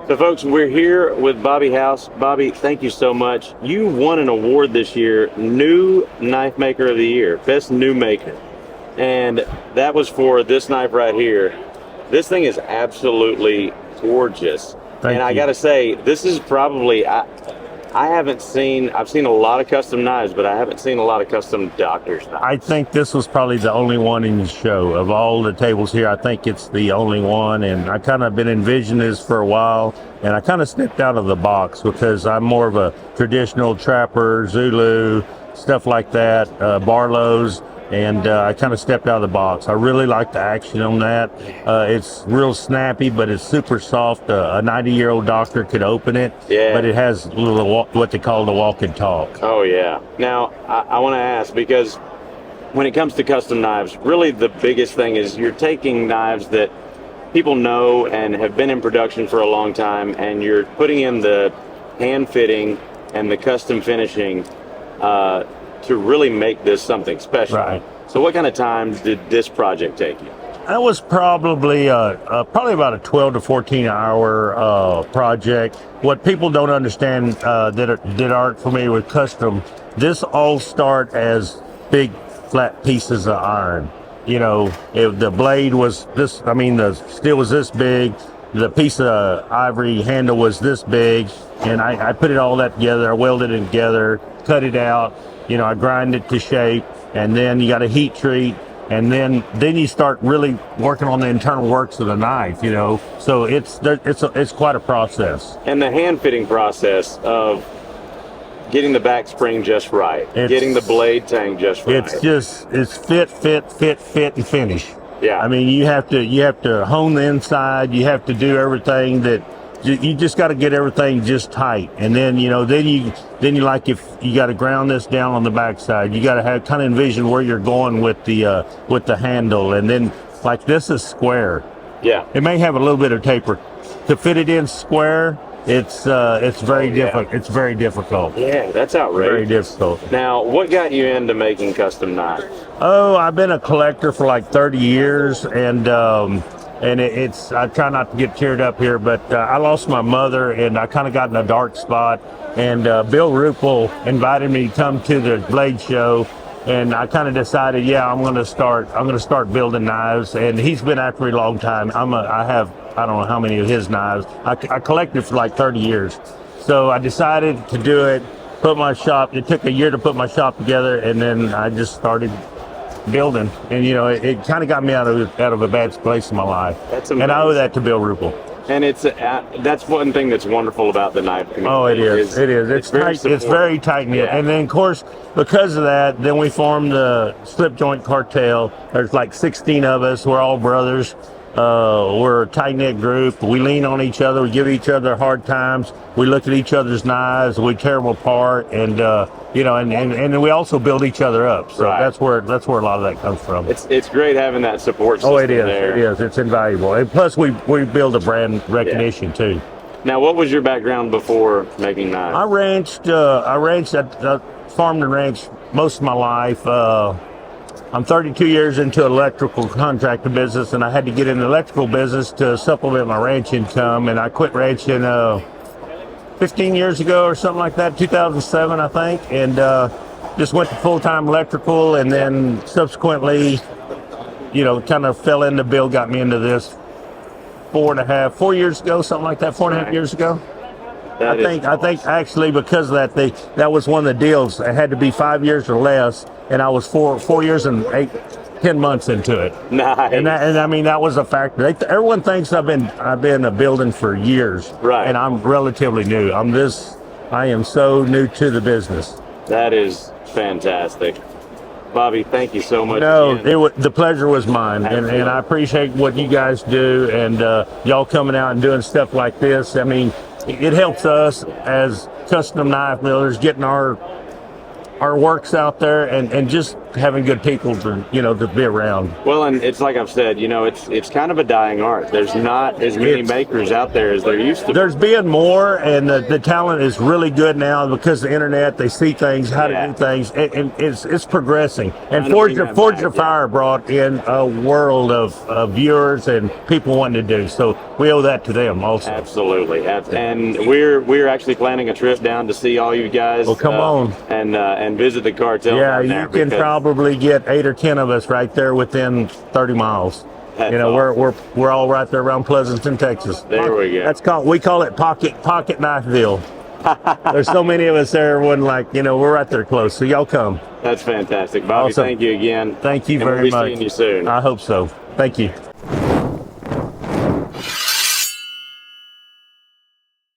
So, folks, we're here with Bobby House. Bobby, thank you so much. You won an award this year, New Knife Maker of the Year, Best New Maker. And that was for this knife right here. This thing is absolutely gorgeous. Thank I you. got to say, this is probably, I've seen a lot of custom knives, but I haven't seen a lot of custom doctor's knives. I think this was probably the only one in the show. Of all the tables here, I think it's the only one, and I kind of been envisioning this for a while, and I kind of stepped out of the box because I'm more of a traditional trapper, Zulu, stuff like that, Barlow's, and I kind of stepped out of the box. I really like the action on that. It's real snappy, but it's super soft. A 90-year-old doctor could open it, Yeah. but it has a little what they call the walk and talk. Oh, yeah. Now, I want to ask, because when it comes to custom knives, really the biggest thing is you're taking knives that people know and have been in production for a long time, and you're putting in the hand fitting and the custom finishing to really make this something special. Right. So what kind of time did this project take you? That was probably about a 12 to 14 hour project. What people don't understand that aren't familiar with custom, this all start as big flat pieces of iron. You know, if the blade was this, the steel was this big, the piece of ivory handle was this big, and I put it all that together, I welded it together, cut it out, I grind it to shape, and then you got to heat treat, and then you start really working on the internal works of the knife, So it's quite a process. And the hand fitting process of getting the back spring just right, getting the blade tang just right. It's fit, and finish. Yeah. I mean, you have to hone the inside. You have to do everything that you just got to get everything just tight. And then, then you like, if you got to ground this down on the backside, you got to have kind of envision where you're going with the handle. And then like this is square. Yeah. It may have a little bit of taper to fit it in square. It's very difficult. It's very difficult. Yeah, that's outrageous. Very difficult. Now, what got you into making custom knives? Oh, I've been a collector for like 30 years, and it's I try not to get teared up here, but I lost my mother, and I kind of got in a dark spot. And Bill Rupel invited me to come to the Blade Show, and I kind of decided, I'm going to start building knives. And he's been after me a long time. I don't know how many of his knives. I collected for like 30 years. So I decided to do it, put my shop, it took a year to put my shop together, and then I just started building. And, it kind of got me out of a bad place in my life. That's amazing. And I owe that to Bill Rupel. And that's one thing that's wonderful about the knife community. Oh, it is. It is. It's tight. It's very tight knit. Yeah. And then, of course, because of that, then we formed the Slip Joint Cartel. There's like 16 of us. We're all brothers. We're a tight knit group. We lean on each other. We give each other hard times. We look at each other's knives. We tear them apart, and and we also build each other up. So Right. that's where a lot of that comes from. It's great having that support system. Oh, it is. There. It is. It's invaluable. And plus, we build a brand recognition too. Now, what was your background before making knives? I farmed and ranched most of my life. I'm 32 years into electrical contractor business, and I had to get in the electrical business to supplement my ranch income, and I quit ranching 15 years ago or something like that, 2007 I think, and just went to full-time electrical, and then subsequently kind of fell into Bill, got me into this 4 years ago, something like that, 4.5 years ago. I think actually because of that was one of the deals. It had to be 5 years or less, and I was 4 years and 10 months into it. Nice. And I mean that was a factor. Everyone thinks I've been building for years, right? And I'm relatively new. I am so new to the business. That is fantastic. Bobby, thank you so much. No, the pleasure was mine, and I appreciate what you guys do, and y'all coming out and doing stuff like this. I mean, it helps us as custom knife millers getting our works out there, and just having good people to be around. Well, and it's like I've said, it's kind of a dying art. There's not as many makers out there as there used to be. There's being more, and the talent is really good now because of the internet. They see things, how to do things, and it's progressing. And Forge of Fire brought in a world of viewers and people wanting to do. So we owe that to them also. Absolutely. And we're actually planning a trip down to see all you guys. Well, come on. And visit the cartel. Yeah, you can probably get 8 or 10 of us right there within 30 miles. We're all right there around Pleasanton, Texas. There we go. We call it Pocket Knifeville. There's so many of us there. We're right there close. So y'all come. That's fantastic, Bobby. Awesome. Thank you again. Thank you and very we'll be much. Seeing you soon. I hope so. Thank you.